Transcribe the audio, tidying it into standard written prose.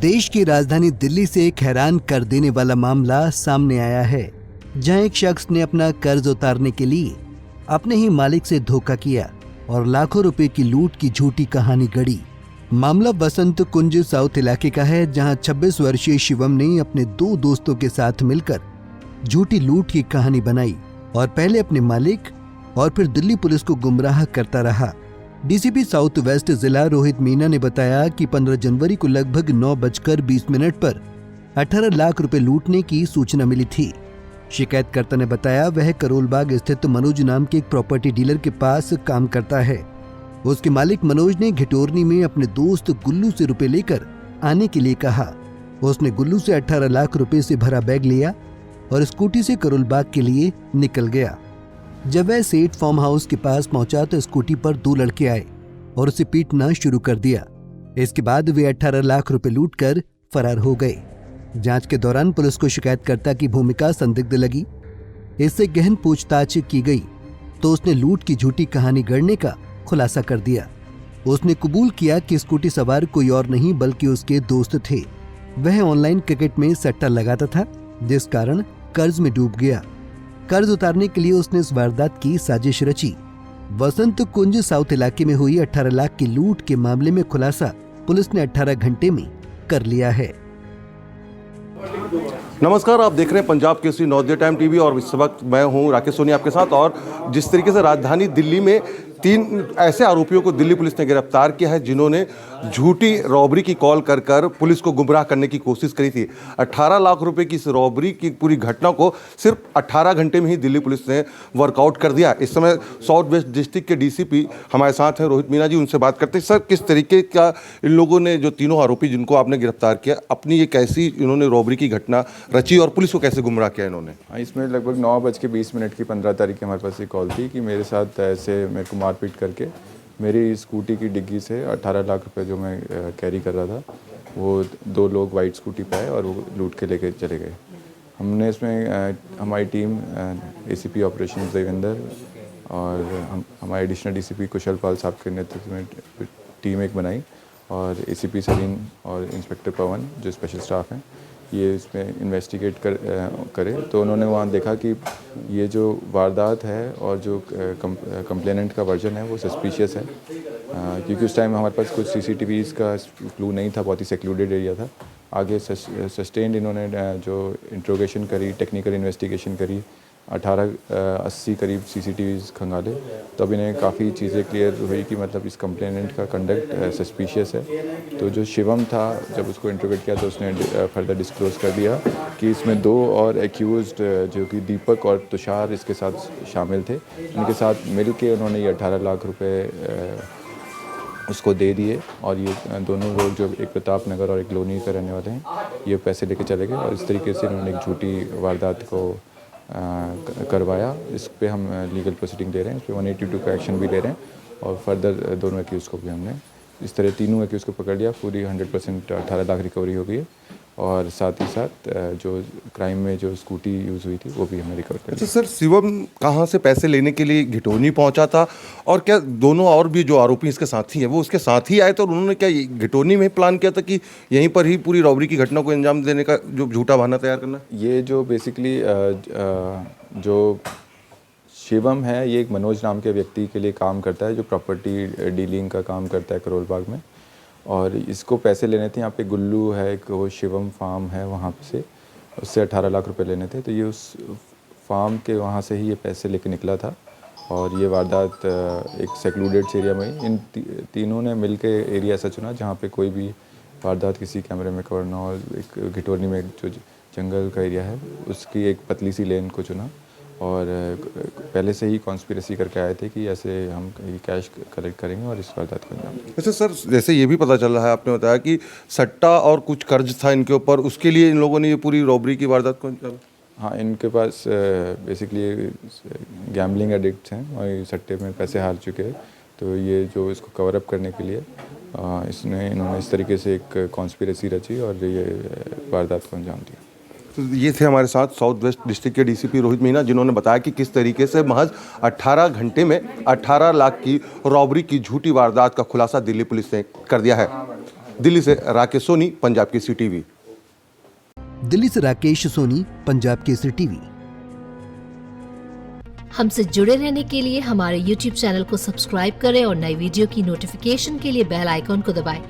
देश की राजधानी दिल्ली से एक हैरान कर देने वाला मामला सामने आया है, जहां एक शख्स ने अपना कर्ज उतारने के लिए अपने ही मालिक से धोखा किया और लाखों रुपए की लूट की झूठी कहानी गढ़ी। मामला बसंत कुंज साउथ इलाके का है, जहां 26 वर्षीय शिवम ने अपने 2 दोस्तों के साथ मिलकर झूठी लूट की कहानी बनाई और पहले अपने मालिक और फिर दिल्ली पुलिस को गुमराह करता रहा। डीसीपी साउथ वेस्ट जिला रोहित मीना ने बताया कि 15 जनवरी को लगभग 9:20 पर 18 लाख रुपए लूटने की सूचना मिली थी। शिकायतकर्ता ने बताया वह करोलबाग स्थित मनोज नाम के एक प्रॉपर्टी डीलर के पास काम करता है। उसके मालिक मनोज ने घिटोरनी में अपने दोस्त गुल्लू से रुपए लेकर आने के लिए कहा। उसने गुल्लू से 18 लाख रुपए से भरा बैग लिया और स्कूटी से करोलबाग के लिए निकल गया। जब वह सेठ फार्म हाउस के पास पहुंचा तो स्कूटी पर 2 लड़के आए और उसे पीटना शुरू कर दिया। इसके बाद वे 18 लाख रुपए लूटकर फरार हो गए। जांच के दौरान पुलिस को शिकायतकर्ता की भूमिका संदिग्ध लगी। इससे गहन पूछताछ की गई तो उसने लूट की झूठी कहानी गढ़ने का खुलासा कर दिया। उसने कबूल किया कि स्कूटी सवार कोई और नहीं बल्कि उसके दोस्त थे। वह ऑनलाइन क्रिकेट में सट्टा लगाता था, जिस कारण कर्ज में डूब गया। कर्ज उतारने के लिए उसने इस वारदात की साजिश रची। बसंत कुंज साउथ इलाके में हुई 18 लाख की लूट के मामले में खुलासा पुलिस ने 18 घंटे में कर लिया है। नमस्कार, आप देख रहे हैं पंजाब केसरी नवोदय टाइम टीवी और इस वक्त मैं हूं राकेश सोनी आपके साथ। और जिस तरीके से राजधानी दिल्ली में 3 ऐसे आरोपियों को दिल्ली पुलिस ने गिरफ्तार किया है जिन्होंने झूठी रॉबरी की कॉल कर पुलिस को गुमराह करने की कोशिश करी थी। 18 लाख रुपए की इस रॉबरी की पूरी घटना को सिर्फ 18 घंटे में ही दिल्ली पुलिस ने वर्कआउट कर दिया। इस समय साउथ वेस्ट डिस्ट्रिक्ट के डीसीपी हमारे साथ हैं रोहित मीना जी, उनसे बात करते हैं। सर, किस तरीके का इन लोगों ने, जो तीनों आरोपी जिनको आपने गिरफ्तार किया, अपनी ये कैसी इन्होंने रॉबरी की घटना रची और पुलिस को कैसे गुमराह किया इन्होंने? इसमें लगभग 9:20 की 15 तारीख की हमारे पास एक कॉल थी कि मेरे साथ ऐसे मेरे को मारपीट करके मेरी स्कूटी की डिग्गी से 18 लाख रुपए जो मैं कैरी कर रहा था, वो 2 लोग वाइट स्कूटी पे आए और वो लूट के लेके चले गए। हमने इसमें हमारी टीम एसीपी ऑपरेशन देवेंद्र और हमारे एडिशनल डीसीपी कुशल पाल साहब के नेतृत्व में टीम एक बनाई और एसीपी सलीम और इंस्पेक्टर पवन जो स्पेशल स्टाफ हैं ये इसमें इन्वेस्टिगेट करे। तो उन्होंने वहाँ देखा कि ये जो वारदात है और जो कंप्लेनेंट का वर्जन है वो सस्पिशियस है, क्योंकि उस टाइम हमारे पास कुछ सीसीटीवीज़ का क्लू नहीं था, बहुत ही सेक्लूडेड एरिया था। आगे सस्टेन्ड इन्होंने जो इंट्रोगेशन करी, टेक्निकल इन्वेस्टिगेशन करी, 18-80 करीब सीसीटीवीज़ खंगाले, तब इन्हें काफ़ी चीज़ें क्लियर हुई कि मतलब इस कंप्लेनेंट का कंडक्ट सस्पिशियस है। तो जो शिवम था, जब उसको इंट्रोगेट किया तो उसने फर्दर डिस्क्लोज कर दिया कि इसमें 2 और एक्यूज्ड जो कि दीपक और तुषार इसके साथ शामिल थे। उनके साथ मिल के उन्होंने ये 18 लाख रुपए उसको दे दिए और ये दोनों लोग जो एक प्रताप नगर और एक लोनी के रहने वाले हैं, ये पैसे लेके चले गए और इस तरीके से इन्होंने एक झूठी वारदात को करवाया। इस पे हम लीगल प्रोसीडिंग दे रहे हैं, इस पे 182 का एक्शन भी ले रहे हैं और फर्दर दोनों एक्यूज़ को भी हमने इस तरह तीनों एक्यूज़ को पकड़ लिया। पूरी 100% 18 लाख रिकवरी हो गई है और साथ ही साथ जो क्राइम में जो स्कूटी यूज़ हुई थी वो भी हमने रिकवर कर ली। अच्छा सर, शिवम कहाँ से पैसे लेने के लिए घिटोनी पहुँचा था और क्या दोनों और भी जो आरोपी इसके साथी हैं वो उसके साथ ही आए थे और उन्होंने क्या घिटोनी में प्लान किया था कि यहीं पर ही पूरी रॉबरी की घटना को अंजाम देने का जो झूठा बहाना तैयार करना? ये जो बेसिकली जो शिवम है, ये एक मनोज नाम के व्यक्ति के लिए काम करता है जो प्रॉपर्टी डीलिंग का काम करता है करोलबाग में, और इसको पैसे लेने थे। यहाँ पे गुल्लू है, एक वो शिवम फार्म है, वहाँ से उससे 18 लाख रुपए लेने थे। तो ये उस फार्म के वहाँ से ही ये पैसे लेके निकला था और ये वारदात एक सेक्लूडेड एरिया में इन तीनों ने मिल के एरिया ऐसा चुना जहाँ पे कोई भी वारदात किसी कैमरे में कवर ना हो। एक घिटोरनी में जो जंगल का एरिया है उसकी एक पतली सी लेन को चुना और पहले से ही कॉन्स्पिरेसी करके आए थे कि ऐसे हम ये कैश कलेक्ट करेंगे और इस वारदात को अंजाम देंगे। अच्छा सर, जैसे ये भी पता चल रहा है, आपने बताया कि सट्टा और कुछ कर्ज था इनके ऊपर, उसके लिए इन लोगों ने ये पूरी रॉबरी की वारदात को अंजाम? हाँ, इनके पास बेसिकली गैम्बलिंग एडिक्ट्स हैं और ये सट्टे में पैसे हार चुके हैं। तो ये जो इसको कवर अप करने के लिए इन्होंने इस तरीके से एक कॉन्स्पिरेसी रची और ये वारदात को अंजाम दिया। तो ये थे हमारे साथ साउथ वेस्ट डिस्ट्रिक्ट के डीसीपी रोहित मीना, जिन्होंने बताया कि किस तरीके से महज 18 घंटे में 18 लाख की रॉबरी की झूठी वारदात का खुलासा दिल्ली पुलिस ने कर दिया है। दिल्ली से राकेश सोनी, पंजाब केसरी टीवी। दिल्ली से राकेश सोनी, पंजाब केसरी टीवी। हमसे जुड़े रहने के लिए हमारे YouTube चैनल को सब्सक्राइब करें और नई वीडियो की नोटिफिकेशन के लिए बेल आइकॉन को दबाएं।